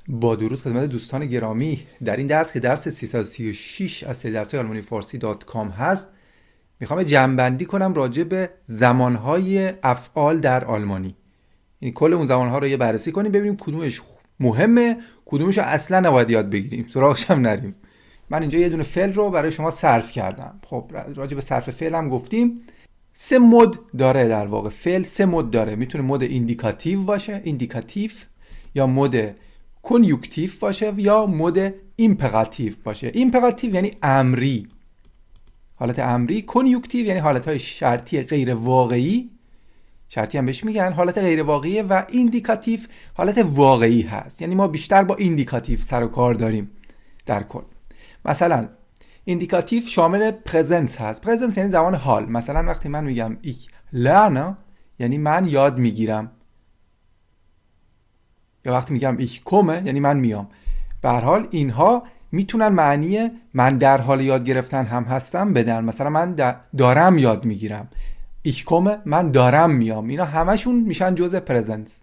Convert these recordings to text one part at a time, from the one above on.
با درود خدمت دوستان گرامی، در این درس که درس 336 از سری درس‌های آلمانی فارسی .com هست، میخوام جمع‌بندی کنم راجع به زمانهای افعال در آلمانی. این کل اون زمانها رو یه بررسی کنیم، ببینیم کدومش مهمه، کدومش رو اصلا نباید یاد بگیریم، سراغش هم نریم. من اینجا یه دونه فعل رو برای شما صرف کردم. خب راجع به صرف فعل هم گفتیم. 3 مود داره در واقع فعل، 3 مود داره. میتونه مود ایندیکاتیو باشه، ایندیکاتیو، یا مود کنیوکتیو باشه، یا مود ایمپراتیو باشه. ایمپراتیو یعنی امری، حالت امری. کنیوکتیو یعنی حالتهای شرطی غیر واقعی، شرطی هم بهش میگن، حالت غیر واقعی. و ایندیکاتیو حالت واقعی هست، یعنی ما بیشتر با ایندیکاتیو سر و کار داریم در کل. مثلا ایندیکاتیو شامل پرزنس هست. پرزنس یعنی زمان حال. مثلا وقتی من میگم ich lerne یعنی من یاد میگیرم، یا وقتی میگم ich komme یعنی من میام. به هر حال اینها میتونن معنی من در حال یاد گرفتن هم هستم بدن. مثلا من دارم یاد میگیرم، ich komme من دارم میام. اینا همشون میشن جزء پرزنس.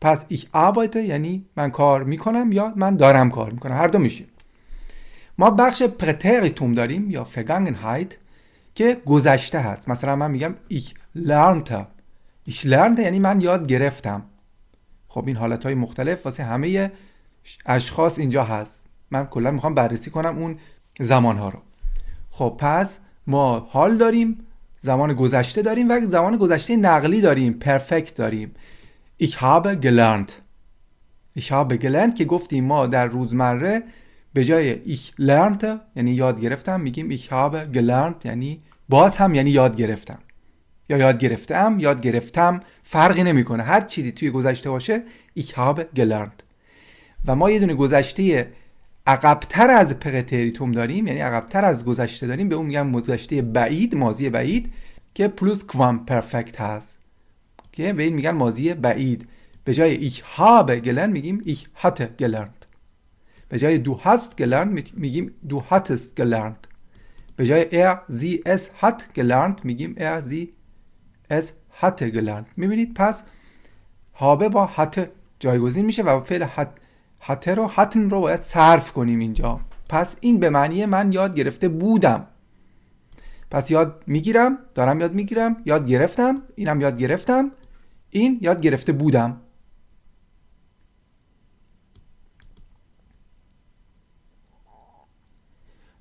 پس ich arbeite یعنی من کار میکنم یا من دارم کار میکنم، هر دو میشه. ما بخش پرتریتوم داریم یا Vergangenheit که گذشته هست. مثلا من میگم ich lernte. ich lernte یعنی من یاد گرفتم. خب این حالتهای مختلف واسه همه اشخاص اینجا هست. من کلا میخوام بررسی کنم اون زمانها رو. خب پس ما حال داریم، زمان گذشته داریم و زمان گذشته نقلی داریم، پرفکت داریم. ich habe gelernt. ich habe gelernt که گفتیم ما در روزمره به جای ich lernte یعنی یاد گرفتم میگیم ich habe gelernt یعنی باز هم یعنی یاد گرفتم، یا یاد گرفتم، یاد گرفتم، فرقی نمیکنه. هر چیزی توی گذشته باشه ich habe gelernt. و ما یه دونه گذشته عقب‌تر از پرتریتوم داریم، یعنی عقب‌تر از گذشته داریم، به اون میگن گذشته بعید، ماضی بعید، که پلوس کوام پرفکت هست، که به این میگن ماضی بعید. به جای ich habe gelernt میگیم ich hatte gelernt. به جای du hast gelernt میگیم du hattest gelernt. به جای sie es hat gelernt میگیم sie es hatte gelernt. میبینید پس habe با hatte جایگزین میشه و فعل hatte رو hatten رو باید صرف کنیم اینجا. پس این به معنی من یاد گرفته بودم. پس یاد میگیرم، دارم یاد میگیرم، یاد گرفتم، اینم یاد گرفتم، این یاد گرفته بودم.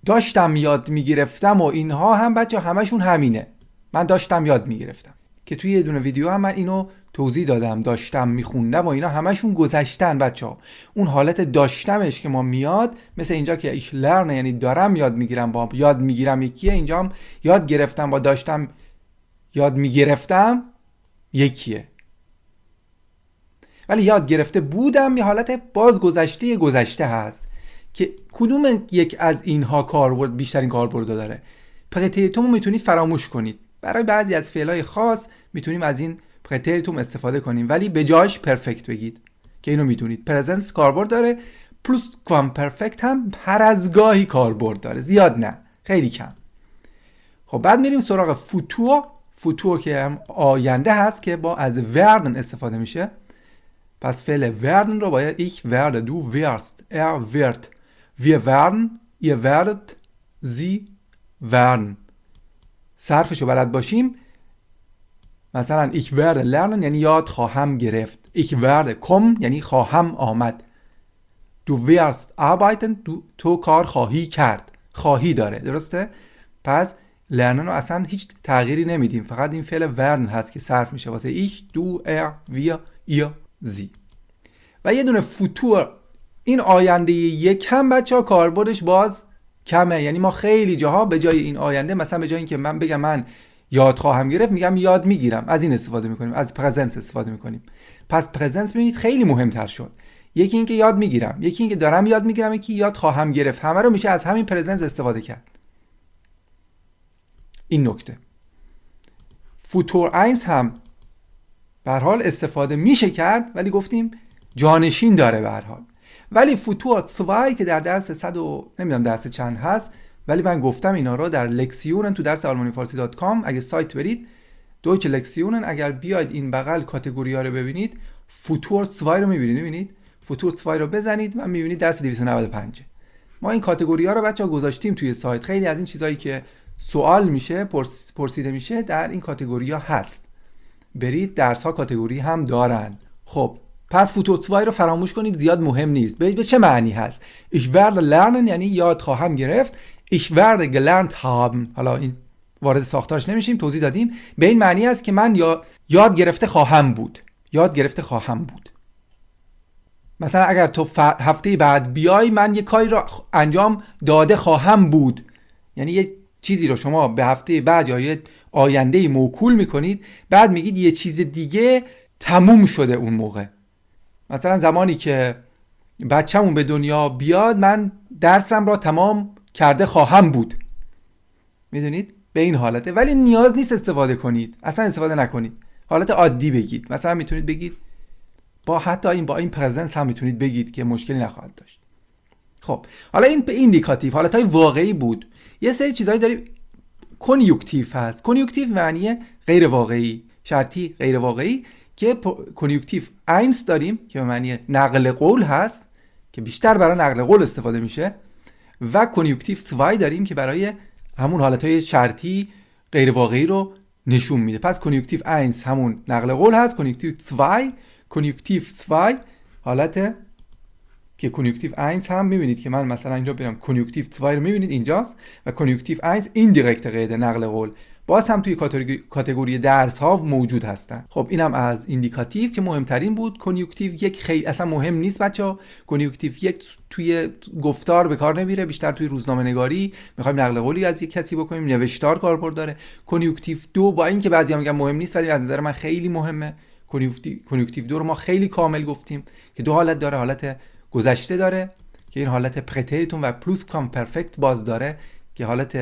داشتم یاد میگرفتم و اینها هم بچه همشون همینه. من داشتم یاد میگرفتم که توی یه دونه ویدیو هم من اینو توضیح دادم. داشتم میخوندم و اینا همشون گذشتن بچه ها. اون حالت داشتمش که ما میاد، مثل اینجا که ich lerne یعنی دارم یاد میگیرم با یاد میگیرم یکیه، اینجا هم یاد گرفتم با داشتم یاد میگرفتم یکیه. ولی یاد گرفته بودم یه حالت باز گذشته هست که کدوم یک از اینها کاربرد بیشترین کاربرد داره. پرتریتوم رو میتونید فراموش کنید. برای بعضی از فعلای خاص میتونیم از این پرتریتوم استفاده کنیم، ولی به جاش پرفکت بگید که اینو میدونید. پرزنس کاربرد داره، پلوس کوام پرفکت هم هر از گاهی کاربرد داره، زیاد نه، خیلی کم. خب بعد میریم سراغ فوتور که هم آینده هست که با از werden استفاده میشه. پس فعل werden رو باید ich werde, du wirst, er wird, wir werden, ihr werdet, sie werden. صرفش رو بلد باشیم. مثلا ich werde lernen یعنی یاد خواهم گرفت. ich werde kommen یعنی خواهم آمد. du wirst arbeiten تو کار خواهی کرد. خواهی داره، درسته؟ پس lernen رو اصلا هیچ تغییری نمیدیم، فقط این فعل werden هست که صرف میشه واسه ich, du, er, wir, ihr, sie. و یه دونه فوتور، این آینده یکم بچه ها کاربردش باز کمه. یعنی ما خیلی جاها به جای این آینده، مثلا به جای اینکه من بگم من یاد خواهم گرفت میگم یاد میگیرم، از این استفاده میکنیم، از پرزنس استفاده میکنیم. پس پرزنس ببینید خیلی مهمتر شد. یکی اینکه یاد میگیرم، یکی اینکه دارم یاد میگیرم، یکی یاد خواهم گرفت، همه رو میشه از همین پرزنس استفاده کرد. این نکته. فوتور اینز هم به هر حال استفاده میشه کرد، ولی گفتیم جانشین داره به هر حال. ولی فوتور 2 که در درس 100 نمیدونم درس چند هست، ولی من گفتم اینا رو در لکسیونن تو درس آلمانی فارسی .com. اگه سایت برید دویچه لکسیونن، اگر بیاید این بغل کاتگوری ها رو ببینید، فوتور 2 رو میبینید. فوتور 2 رو بزنید و میبینید درس 295. ما این کاتگوری ها رو بچه‌ها گذاشتیم توی سایت. خیلی از این چیزایی که سوال میشه پرسیده میشه در این کاتگوری ها هست. برید، درس ها کاتگوری هم دارن. خب پس فوتور 2 رو فراموش کنید، زیاد مهم نیست. به چه معنی هست؟ Ich werde lernen یعنی یاد خواهم گرفت. Ich werde gelernt haben. حالا این وارد ساختارش نمیشیم، توضیح دادیم. به این معنی است که من یاد گرفته خواهم بود. یاد گرفته خواهم بود. مثلا اگر تو هفته بعد بیای، من یه کاری رو انجام داده خواهم بود. یعنی یه چیزی رو شما به هفته بعد یا یه آینده موکول میکنید، بعد میگید یه چیز دیگه تموم شده اون موقع. مثلا زمانی که بچه‌مون به دنیا بیاد، من درسم را تمام کرده خواهم بود. میدونید؟ به این حالته. ولی نیاز نیست استفاده کنید. اصلا استفاده نکنید. حالت عادی بگید. مثلا میتونید بگید با این پرزنس هم میتونید بگید که مشکلی نخواهد داشت. خب حالا این ایندیکاتیو حالتهای واقعی بود. یه سری چیزایی داریم. کنیوکتیو هست. کنیوکتیو معنی غیر واقعی، شرطی غیر واقعی، که کنیوکتیو اینس داریم که به معنی نقل قول هست که بیشتر برای نقل قول استفاده میشه، و کنیوکتیو 2 داریم که برای همون حالتهای شرطی غیر واقعی رو نشون میده. پس کنیوکتیو اینس همون نقل قول هست. کنیوکتیو 2 حالت که کنیوکتیو اینس هم میبینید که من مثلا اینجا برم کنیوکتیو 2 رو میبینید اینجاست، و کنیوکتیو اینس ایندایرکت قید نقل قول باز هم توی کاتگوری درس ها موجود هستن. خب اینم از ایندیکاتیو که مهمترین بود. کنیوکتیو 1 خیلی اصلا مهم نیست بچه‌ها. کنیوکتیو 1 توی گفتار به کار نمیره، بیشتر توی روزنامه نگاری میخوایم نقل قولی از یک کسی بکنیم، نوشتار کاربرد داره. کنیوکتیو 2 با اینکه بعضیا میگن مهم نیست، ولی از نظر من خیلی مهمه. کنیوکتیو 2 رو ما خیلی کامل گفتیم که دو حالت داره. حالت گذشته داره که این حالت پرتریتوم و پلوس کام پرفکت باز داره که حالت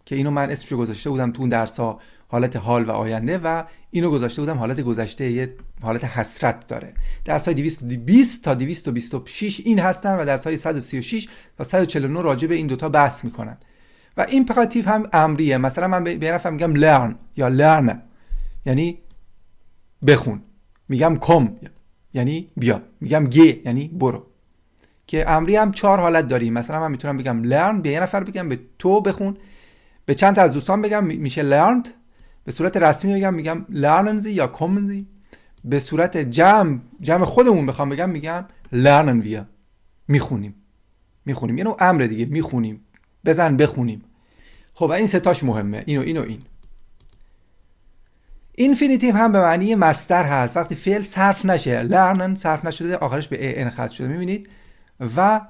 که اینو من اسمشو گذاشته بودم تو اون درس‌ها حالت حال و آینده، و اینو گذاشته بودم حالت گذشته، یه حالت حسرت داره. درس‌های 220 تا 226 این هستن و درس‌های 136 تا 149 راجع به این دوتا بحث میکنن. و این امپراتیو هم امریه. مثلا من به نفر میگم learn یا learn یعنی بخون، میگم come یعنی بیا، میگم گه یعنی برو. که امری هم 4 حالت داریم. مثلا من میتونم بگم learn، به یه نفر بگم به تو بخون، به چند تا از دوستان بگم میشه learned، به صورت رسمی میگم lernen Sie یا kommen Sie، به صورت جمع خودمون بخوام بگم میگم lernen wir، میخونیم. یه نوع امر دیگه، میخونیم، بزن بخونیم. خب این سه تاش مهمه، این. اینفینیتیو هم به معنی مصدر هست. وقتی فعل صرف نشه، lernen صرف نشده، آخرش به ان ختم شده، میبینید. و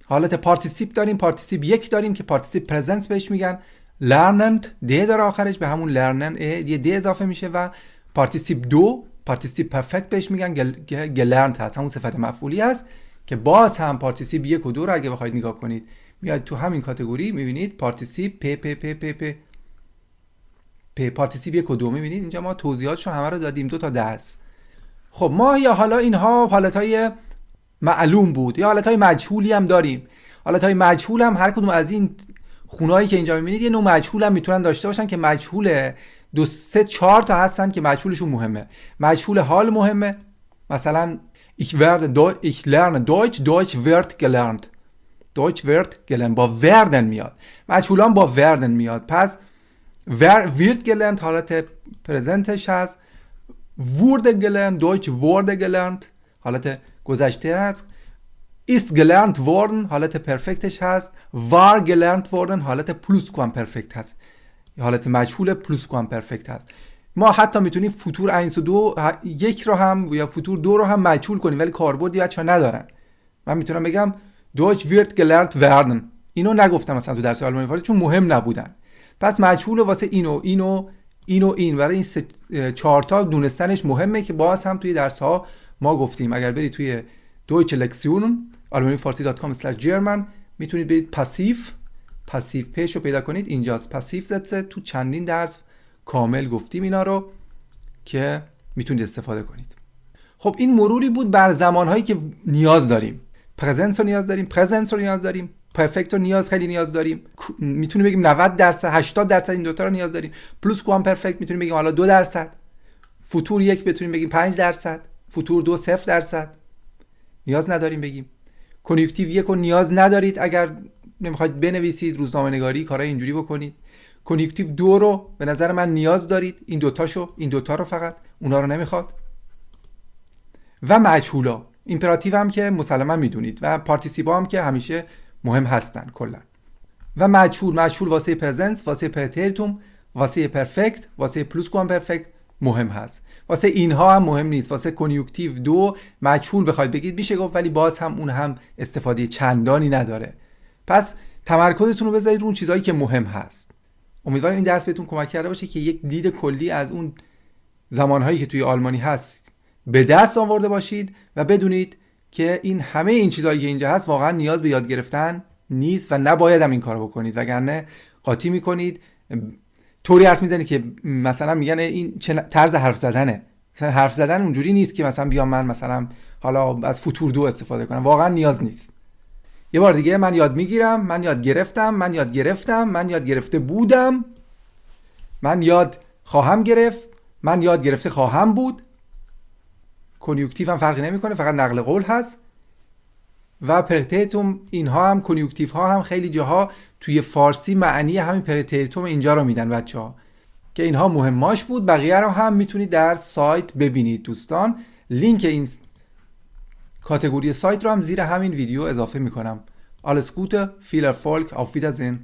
حالت پارتیسیپ داریم. پارتیسیپ 1 داریم که پارتیسیپ پرزنس بهش میگن. لرنند د داره آخرش، به همون لرنن یه د اضافه میشه. و پارتیسیپ 2 پارتیسیپ پرفکت بهش میگن، گلرنت هست، همون صفت مفعولی هست که باز هم پارتیسیپ 1 و 2 رو اگه بخواید نگاه کنید میاد تو همین کاتگوری. میبینید پارتیسیپ پ پارتیسیپ 1 و 2 میبینید اینجا ما توضیحاتشو همه رو دادیم، 2 تا درس. خب ما یا حالا اینها حالتهای معلوم بود، یا حالتهای مجهولی هم داریم. حالتهای مجهول هم هر کدوم از این خونهایی که اینجا میبینید یه نوع مجهول هم میتونن داشته باشن که مجهول 2 3 4 تا هستن که مجهولشون مهمه. مجهول حال مهمه، مثلا ich lerne Deutsch wird gelernt. Deutsch wird gelernt با werden میاد. مجهولان با werden میاد. پس wird gelernt حالت پرزنتش هست. wurde gelernt Deutsch wurde gelernt حالت گذشته هست. ist gelernt worden حالت پرفکتش هست. war gelernt worden حالت پلوس کوام پرفکت هست، حالت مجهول پلوس کوام پرفکت هست. ما حتی میتونیم فوتور 1 و 2 1 رو هم یا فوتور 2 رو هم مجهول کنیم، ولی کاربردی بچه‌ها ندارن. من میتونم بگم Deutsch wird gelernt werden، اینو نگفتم مثلا تو درس آلمانی فارسی چون مهم نبودن. پس مجهول واسه این برای این 4 تا دونستنش مهمه که باز هم توی درس ها ما گفتیم. اگر برید توی Deutsche Lektionen almanifarsi.com/german میتونید برید پاسیو پیش رو پیدا کنید، اینجاست پاسیو زدسه. تو چندین درس کامل گفتیم اینا رو که میتونید استفاده کنید. خب این مروری بود بر زمانهایی که نیاز داریم. پرزنس رو نیاز داریم، پرزنس رو نیاز داریم، پرفکت رو خیلی نیاز داریم. میتونیم بگیم 90% 80% این دوتا رو نیاز داریم. پلوس کوام پرفکت میتونیم بگیم حالا 2%. فوتور 1 بتونیم بگیم 5%. فوتور 2 0%. نیاز نداریم بگیم. کنیوکتیو 1 رو نیاز ندارید اگر نمیخواید بنویسید، روزنامه نگاری، کارهای اینجوری بکنید. کنیوکتیو 2 رو به نظر من نیاز دارید، این دوتا رو فقط، اونا رو نمیخواد. و مجهولا، ایمپراتیو هم که مسلما میدونید و پارتیسیپا هم که همیشه مهم هستن کلا. و مجهول واسه پرزنس، واسه پرترتوم، واسه پرفکت، واسه پلوس کوام پرفکت مهم هست. واسه اینها هم مهم نیست. واسه کنیوکتیو 2 مجهول بخواید بگید میشه گفت، ولی باز هم اون هم استفاده چندانی نداره. پس تمرکزتون رو بذارید رو اون چیزایی که مهم هست. امیدوارم این درس بهتون کمک کرده باشه که یک دید کلی از اون زمانهایی که توی آلمانی هست به دست آورده باشید و بدونید که این همه این چیزایی که اینجا هست واقعا نیاز به یاد گرفتن نیست و نباید هم این کارو بکنید، وگرنه قاطی میکنید، طوری حرف میزنید که مثلا میگن این چه طرز حرف زدنه. مثلا حرف زدن اونجوری نیست که مثلا بیام من مثلا حالا از فوتور 2 استفاده کنم، واقعا نیاز نیست. یه بار دیگه، من یاد میگیرم، من یاد گرفتم، من یاد گرفتم، من یاد گرفته بودم، من یاد خواهم گرفت، من یاد گرفته خواهم بود. کنیوکتیو هم فرقی نمیکنه، فقط نقل قول هست. و پرتیتوم، اینها هم کنیوکتیو ها هم خیلی جاها توی فارسی معنی همین پرتیتوم اینجا رو میدن بچه‌ها، که اینها مهماش بود. بقیه رو هم میتونید در سایت ببینید دوستان. لینک این کاتگوری سایت رو هم زیر همین ویدیو اضافه میکنم. Alles Gute, viel Erfolg, auf Wiedersehen.